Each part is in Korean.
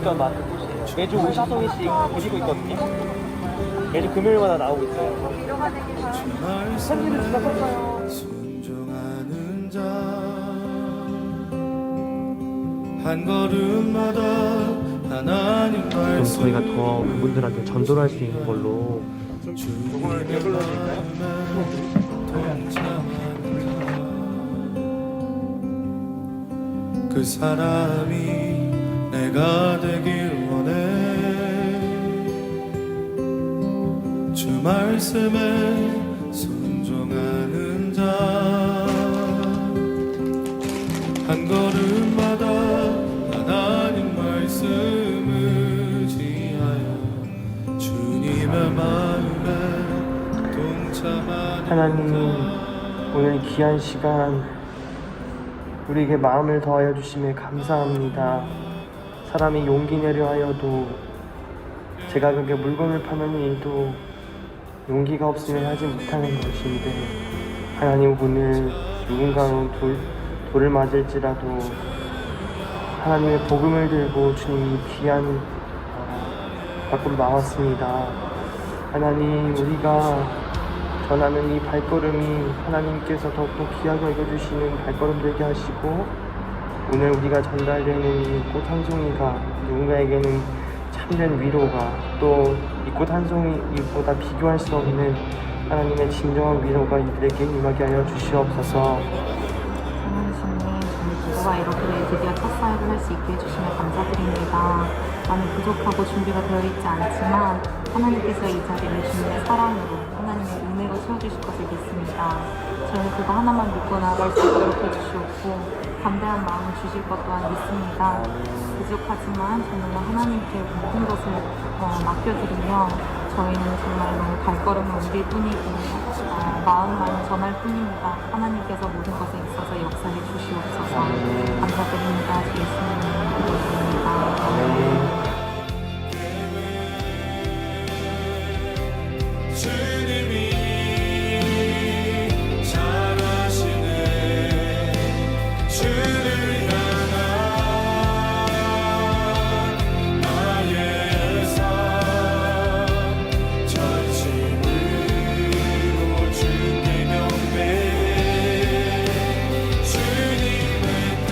대전 마트 곳이에요. 매주 50송이씩 드리고 있거든요. 매주 금요일마다 나오고 있어요. 편지를 주셨었어요. 순종하는 자 한 걸음마다 하나님 그럼 말씀 저희가 더 그분들한테 전도를 할 수 있는 걸로 그걸 배불러 드릴까요? 그 사람이 내가 되길 원해 주 말씀에 순종하는 자 한 걸음마다 하나님 말씀을 지하여 주님의 마음에 동참하는 하나님, 자 오늘 귀한 시간 우리에게 마음을 더하여 주심에 감사합니다. 사람이 용기 내려 하여도 제가 그게 물건을 파는 일도 용기가 없으면 하지 못하는 것인데, 하나님, 오늘 누군가로 돌을 맞을지라도 하나님의 복음을 들고 주님이 귀한 밖으로 나왔습니다. 하나님, 우리가 전하는 이 발걸음이 하나님께서 더욱더 귀하게 여겨주시는 발걸음 되게 하시고, 오늘 우리가 전달되는 이 꽃 한 송이가 누군가에게는 참된 위로가, 또 이 꽃 한 송이보다 비교할 수 없는 하나님의 진정한 위로가 이들에게 임하게 하여 주시옵소서. 하나님, 저희 부부가 이렇게 드디어 첫 사역을 할 수 있게 해주시며 감사드립니다. 많이 부족하고 준비가 되어 있지 않지만 하나님께서 이 자리를 주님의 사랑으로, 하나님의 은혜로 채워주실 것을 믿습니다. 저는 그거 하나만 믿고 나아갈 수 있도록 해주시옵고 담대한 마음을 주실 것 또한 믿습니다. 부족하지만 정말로 하나님께 모든 것을 맡겨드리며 저희는 정말로 발걸음을 옮길 뿐이고 마음만 전할 뿐입니다. 하나님께서 모든 것에 있어서 역사해 주시옵소서. 감사드립니다. 예수님의 이름입니다. 주님이 잘하시네 주를 향한 나의 삶 전심으로 주께 경배 주님의 뜻.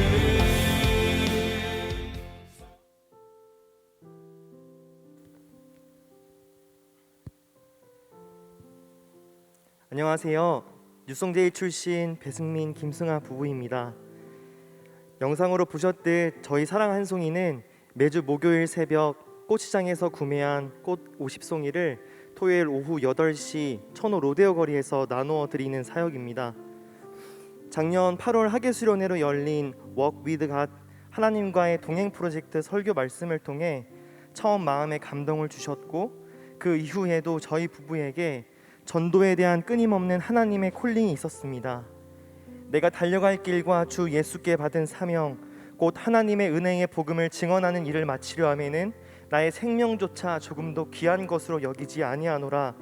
안녕하세요. 뉴송제이 출신 배승민, 김승아 부부입니다. 영상으로 보셨듯 저희 사랑 한 송이는 매주 목요일 새벽 꽃시장에서 구매한 꽃 50송이를 토요일 오후 8시 천호 로데오 거리에서 나누어 드리는 사역입니다. 작년 8월 하계수련회로 열린 Walk with God 하나님과의 동행 프로젝트 설교 말씀을 통해 처음 마음에 감동을 주셨고, 그 이후에도 저희 부부에게 전도에 대한 끊임없는 하나님의 콜링이 있었습니다. 내가 달려갈 길과 주 예수께 받은 사명, 곧 하나님의 은혜의 복음을 증언하는 일을 마치려 하면은 나의 생명조차 조금도 귀한 것으로 여기지 아니하노라.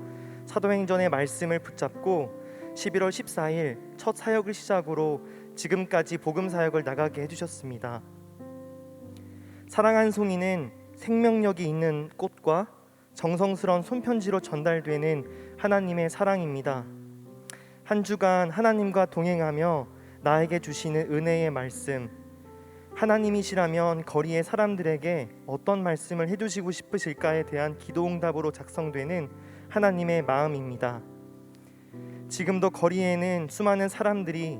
사도행전의 말씀을 붙잡고 11월 14일 첫 사역을 시작으로 지금까지 복음 사역을 나가게 해주셨습니다. 사랑 한 송이는 생명력이 있는 꽃과 정성스러운 손편지로 전달되는 하나님의 사랑입니다. 한 주간 하나님과 동행하며 나에게 주시는 은혜의 말씀, 하나님이시라면 거리의 사람들에게 어떤 말씀을 해주시고 싶으실까에 대한 기도응답으로 작성되는 하나님의 마음입니다. 지금도 거리에는 수많은 사람들이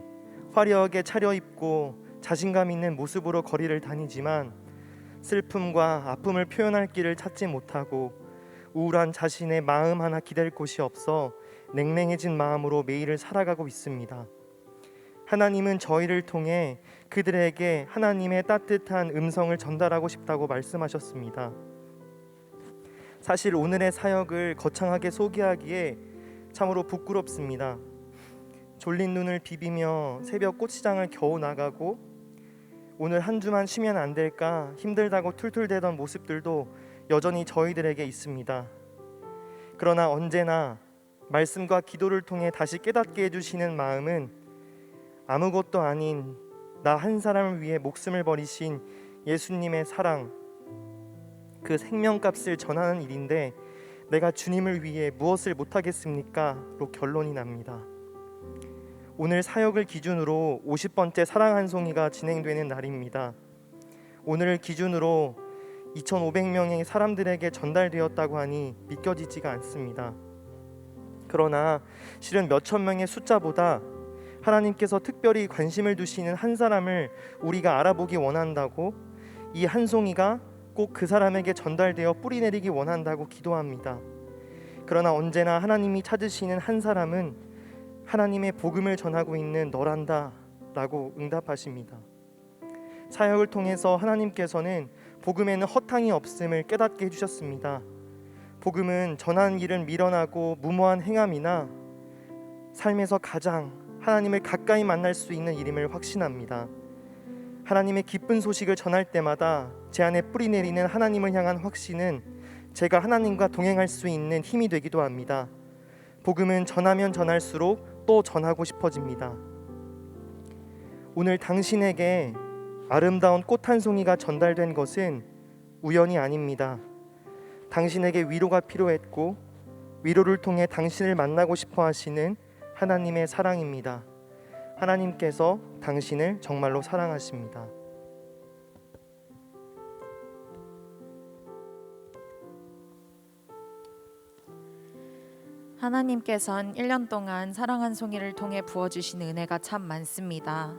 화려하게 차려입고 자신감 있는 모습으로 거리를 다니지만 슬픔과 아픔을 표현할 길을 찾지 못하고 우울한 자신의 마음 하나 기댈 곳이 없어 냉랭해진 마음으로 매일을 살아가고 있습니다. 하나님은 저희를 통해 그들에게 하나님의 따뜻한 음성을 전달하고 싶다고 말씀하셨습니다. 사실 오늘의 사역을 거창하게 소개하기에 참으로 부끄럽습니다. 졸린 눈을 비비며 새벽 꽃시장을 겨우 나가고 오늘 한 주만 쉬면 안 될까 힘들다고 툴툴대던 모습들도 여전히 저희들에게 있습니다. 그러나 언제나 말씀과 기도를 통해 다시 깨닫게 해주시는 마음은 아무것도 아닌 나 한 사람을 위해 목숨을 버리신 예수님의 사랑, 그 생명값을 전하는 일인데 내가 주님을 위해 무엇을 못하겠습니까? 로 결론이 납니다. 오늘 사역을 기준으로 50번째 사랑 한 송이가 진행되는 날입니다. 오늘을 기준으로 2,500명의 사람들에게 전달되었다고 하니 믿겨지지가 않습니다. 그러나 실은 몇천 명의 숫자보다 하나님께서 특별히 관심을 두시는 한 사람을 우리가 알아보기 원한다고, 이 한 송이가 꼭 그 사람에게 전달되어 뿌리 내리기 원한다고 기도합니다. 그러나 언제나 하나님이 찾으시는 한 사람은 하나님의 복음을 전하고 있는 너란다 라고 응답하십니다. 사역을 통해서 하나님께서는 복음에는 허탕이 없음을 깨닫게 해주셨습니다. 복음은 전하는 일은 미련하고 무모한 행함이나 삶에서 가장 하나님을 가까이 만날 수 있는 일임을 확신합니다. 하나님의 기쁜 소식을 전할 때마다 제 안에 뿌리 내리는 하나님을 향한 확신은 제가 하나님과 동행할 수 있는 힘이 되기도 합니다. 복음은 전하면 전할수록 또 전하고 싶어집니다. 오늘 당신에게 아름다운 꽃 한 송이가 전달된 것은 우연이 아닙니다. 당신에게 위로가 필요했고 위로를 통해 당신을 만나고 싶어 하시는 하나님의 사랑입니다. 하나님께서 당신을 정말로 사랑하십니다. 하나님께선 1년 동안 사랑 한 송이를 통해 부어주신 은혜가 참 많습니다.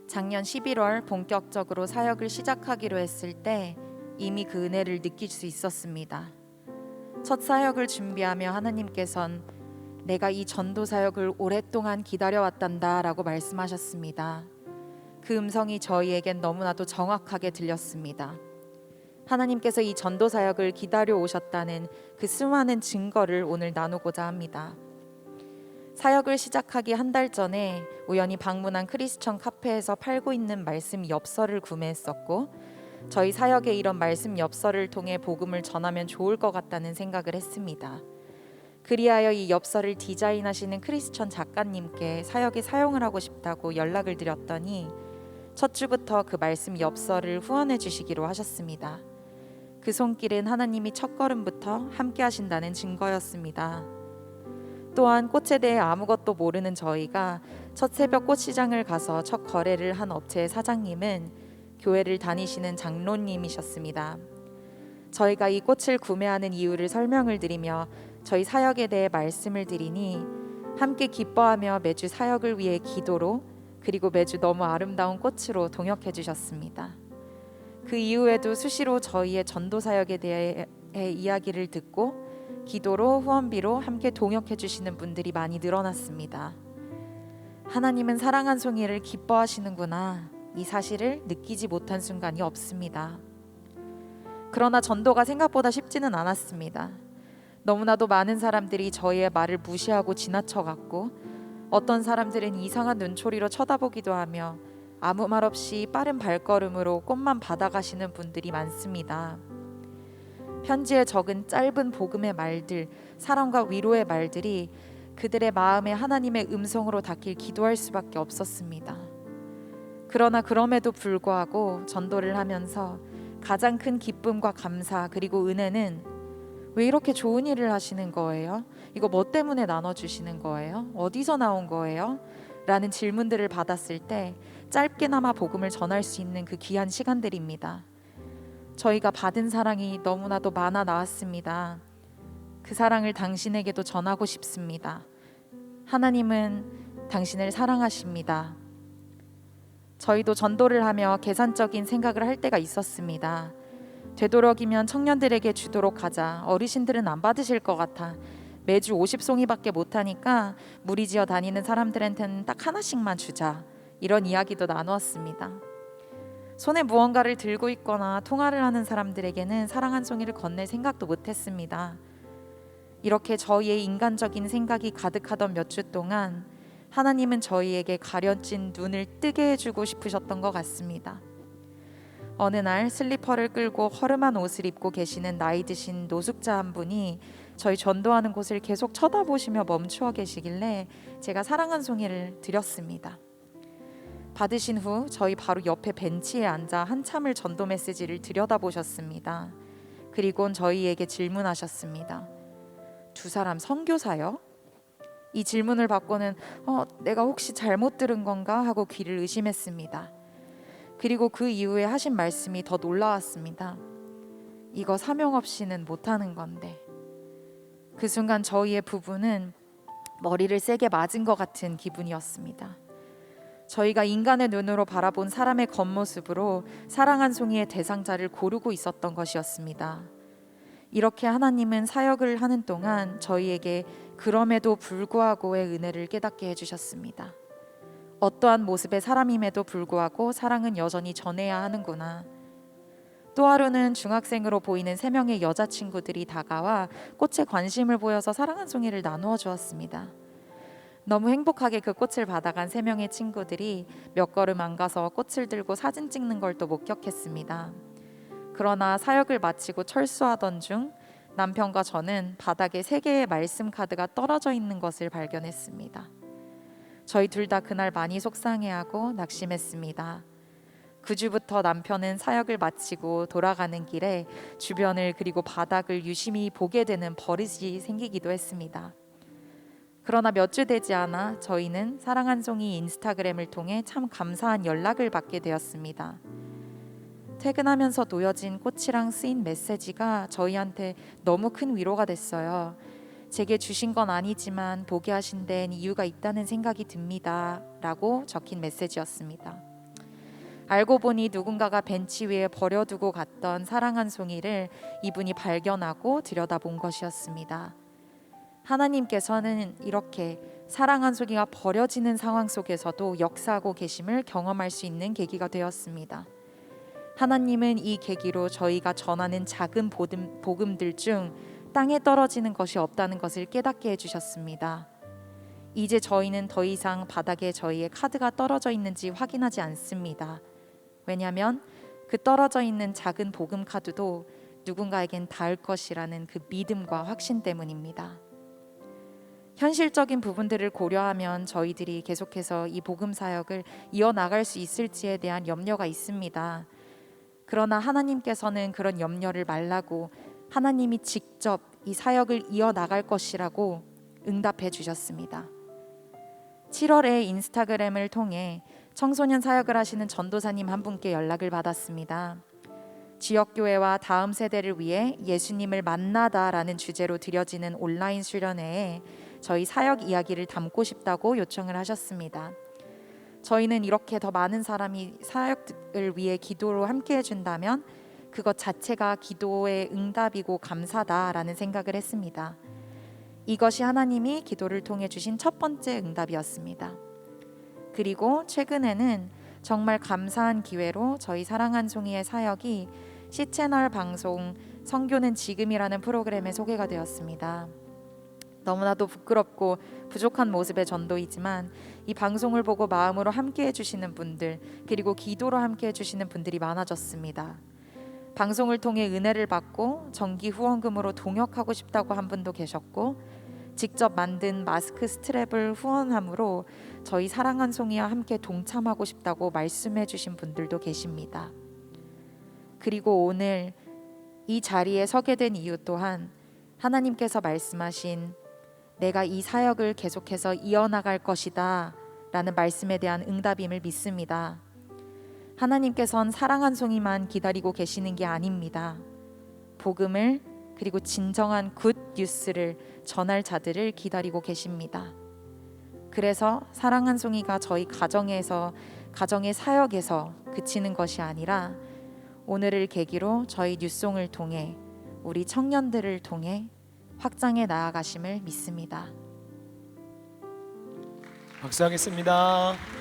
작년 11월 본격적으로 사역을 시작하기로 했을 때 이미 그 은혜를 느낄 수 있었습니다. 첫 사역을 준비하며 하나님께선 내가 이 전도 사역을 오랫동안 기다려왔단다 라고 말씀하셨습니다. 그 음성이 저희에겐 너무나도 정확하게 들렸습니다. 하나님께서 이 전도 사역을 기다려 오셨다는 그 수많은 증거를 오늘 나누고자 합니다. 사역을 시작하기 한 달 전에 우연히 방문한 크리스천 카페에서 팔고 있는 말씀 엽서를 구매했었고, 저희 사역에 이런 말씀 엽서를 통해 복음을 전하면 좋을 것 같다는 생각을 했습니다. 그리하여 이 엽서를 디자인하시는 크리스천 작가님께 사역에 사용을 하고 싶다고 연락을 드렸더니 첫 주부터 그 말씀 엽서를 후원해 주시기로 하셨습니다. 그 손길은 하나님이 첫걸음부터 함께 하신다는 증거였습니다. 또한 꽃에 대해 아무것도 모르는 저희가 첫 새벽 꽃시장을 가서 첫 거래를 한 업체의 사장님은 교회를 다니시는 장로님이셨습니다. 저희가 이 꽃을 구매하는 이유를 설명을 드리며 저희 사역에 대해 말씀을 드리니 함께 기뻐하며 매주 사역을 위해 기도로, 그리고 매주 너무 아름다운 꽃으로 동역해 주셨습니다. 그 이후에도 수시로 저희의 전도 사역에 대해 이야기를 듣고 기도로, 후원비로 함께 동역해 주시는 분들이 많이 늘어났습니다. 하나님은 사랑 한 송이를 기뻐하시는구나, 이 사실을 느끼지 못한 순간이 없습니다. 그러나 전도가 생각보다 쉽지는 않았습니다. 너무나도 많은 사람들이 저희의 말을 무시하고 지나쳐갔고, 어떤 사람들은 이상한 눈초리로 쳐다보기도 하며 아무 말 없이 빠른 발걸음으로 꽃만 받아가시는 분들이 많습니다. 편지에 적은 짧은 복음의 말들, 사랑과 위로의 말들이 그들의 마음에 하나님의 음성으로 닿길 기도할 수밖에 없었습니다. 그러나 그럼에도 불구하고 전도를 하면서 가장 큰 기쁨과 감사, 그리고 은혜는 왜 이렇게 좋은 일을 하시는 거예요? 이거 뭐 때문에 나눠주시는 거예요? 어디서 나온 거예요? 라는 질문들을 받았을 때 짧게나마 복음을 전할 수 있는 그 귀한 시간들입니다. 저희가 받은 사랑이 너무나도 많아 나왔습니다. 그 사랑을 당신에게도 전하고 싶습니다. 하나님은 당신을 사랑하십니다. 저희도 전도를 하며 계산적인 생각을 할 때가 있었습니다. 되도록이면 청년들에게 주도록 하자. 어르신들은 안 받으실 것 같아. 매주 50송이밖에 못하니까 무리지어 다니는 사람들한테는 딱 하나씩만 주자. 이런 이야기도 나누었습니다. 손에 무언가를 들고 있거나 통화를 하는 사람들에게는 사랑 한 송이를 건넬 생각도 못했습니다. 이렇게 저희의 인간적인 생각이 가득하던 몇 주 동안 하나님은 저희에게 가려진 눈을 뜨게 해주고 싶으셨던 것 같습니다. 어느 날 슬리퍼를 끌고 허름한 옷을 입고 계시는 나이 드신 노숙자 한 분이 저희 전도하는 곳을 계속 쳐다보시며 멈추어 계시길래 제가 사랑 한 송이를 드렸습니다. 받으신 후 저희 바로 옆에 벤치에 앉아 한참을 전도 메시지를 들여다보셨습니다. 그리곤 저희에게 질문하셨습니다. 두 사람 선교사요? 이 질문을 받고는 내가 혹시 잘못 들은 건가 하고 귀를 의심했습니다. 그리고 그 이후에 하신 말씀이 더 놀라웠습니다. 이거 사명 없이는 못하는 건데. 그 순간 저희의 부부는 머리를 세게 맞은 것 같은 기분이었습니다. 저희가 인간의 눈으로 바라본 사람의 겉모습으로 사랑 한 송이의 대상자를 고르고 있었던 것이었습니다. 이렇게 하나님은 사역을 하는 동안 저희에게 그럼에도 불구하고의 은혜를 깨닫게 해주셨습니다. 어떠한 모습의 사람임에도 불구하고 사랑은 여전히 전해야 하는구나. 또 하루는 중학생으로 보이는 3명의 여자친구들이 다가와 꽃에 관심을 보여서 사랑 한 송이를 나누어 주었습니다. 너무 행복하게 그 꽃을 받아간 3명의 친구들이 몇 걸음 안 가서 꽃을 들고 사진 찍는 걸 또 목격했습니다. 그러나 사역을 마치고 철수하던 중 남편과 저는 바닥에 3개의 말씀 카드가 떨어져 있는 것을 발견했습니다. 저희 둘 다 그날 많이 속상해하고 낙심했습니다. 그 주부터 남편은 사역을 마치고 돌아가는 길에 주변을 그리고 바닥을 유심히 보게 되는 버릇이 생기기도 했습니다. 그러나 몇 주 되지 않아 저희는 사랑 한 송이 인스타그램을 통해 참 감사한 연락을 받게 되었습니다. 퇴근하면서 놓여진 꽃이랑 쓰인 메시지가 저희한테 너무 큰 위로가 됐어요. 제게 주신 건 아니지만 보게 하신 데는 이유가 있다는 생각이 듭니다. 라고 적힌 메시지였습니다. 알고 보니 누군가가 벤치 위에 버려두고 갔던 사랑 한 송이를 이분이 발견하고 들여다본 것이었습니다. 하나님께서는 이렇게 사랑 한 송이가 버려지는 상황 속에서도 역사하고 계심을 경험할 수 있는 계기가 되었습니다. 하나님은 이 계기로 저희가 전하는 작은 복음들 중 땅에 떨어지는 것이 없다는 것을 깨닫게 해주셨습니다. 이제 저희는 더 이상 바닥에 저희의 카드가 떨어져 있는지 확인하지 않습니다. 왜냐하면 그 떨어져 있는 작은 복음 카드도 누군가에겐 닿을 것이라는 그 믿음과 확신 때문입니다. 현실적인 부분들을 고려하면 저희들이 계속해서 이 복음 사역을 이어나갈 수 있을지에 대한 염려가 있습니다. 그러나 하나님께서는 그런 염려를 말라고 하나님이 직접 이 사역을 이어나갈 것이라고 응답해 주셨습니다. 7월에 인스타그램을 통해 청소년 사역을 하시는 전도사님 한 분께 연락을 받았습니다. 지역교회와 다음 세대를 위해 예수님을 만나다라는 주제로 드려지는 온라인 수련회에 저희 사역 이야기를 담고 싶다고 요청을 하셨습니다. 저희는 이렇게 더 많은 사람이 사역을 위해 기도로 함께 해준다면 그것 자체가 기도의 응답이고 감사다라는 생각을 했습니다. 이것이 하나님이 기도를 통해 주신 첫 번째 응답이었습니다. 그리고 최근에는 정말 감사한 기회로 저희 사랑 한 송이의 사역이 C채널 방송 선교는 지금이라는 프로그램에 소개가 되었습니다. 너무나도 부끄럽고 부족한 모습의 전도이지만 이 방송을 보고 마음으로 함께 해주시는 분들 그리고 기도로 함께 해주시는 분들이 많아졌습니다. 방송을 통해 은혜를 받고 정기 후원금으로 동역하고 싶다고 한 분도 계셨고 직접 만든 마스크 스트랩을 후원함으로 저희 사랑 한 송이와 함께 동참하고 싶다고 말씀해 주신 분들도 계십니다. 그리고 오늘 이 자리에 서게 된 이유 또한 하나님께서 말씀하신 내가 이 사역을 계속해서 이어나갈 것이다 라는 말씀에 대한 응답임을 믿습니다. 하나님께선 사랑 한 송이만 기다리고 계시는 게 아닙니다. 복음을 그리고 진정한 굿 뉴스를 전할 자들을 기다리고 계십니다. 그래서 사랑 한 송이가 저희 가정의 사역에서 그치는 것이 아니라 오늘을 계기로 저희 뉴송을 통해 우리 청년들을 통해 확장해 나아가심을 믿습니다. 박수하겠습니다.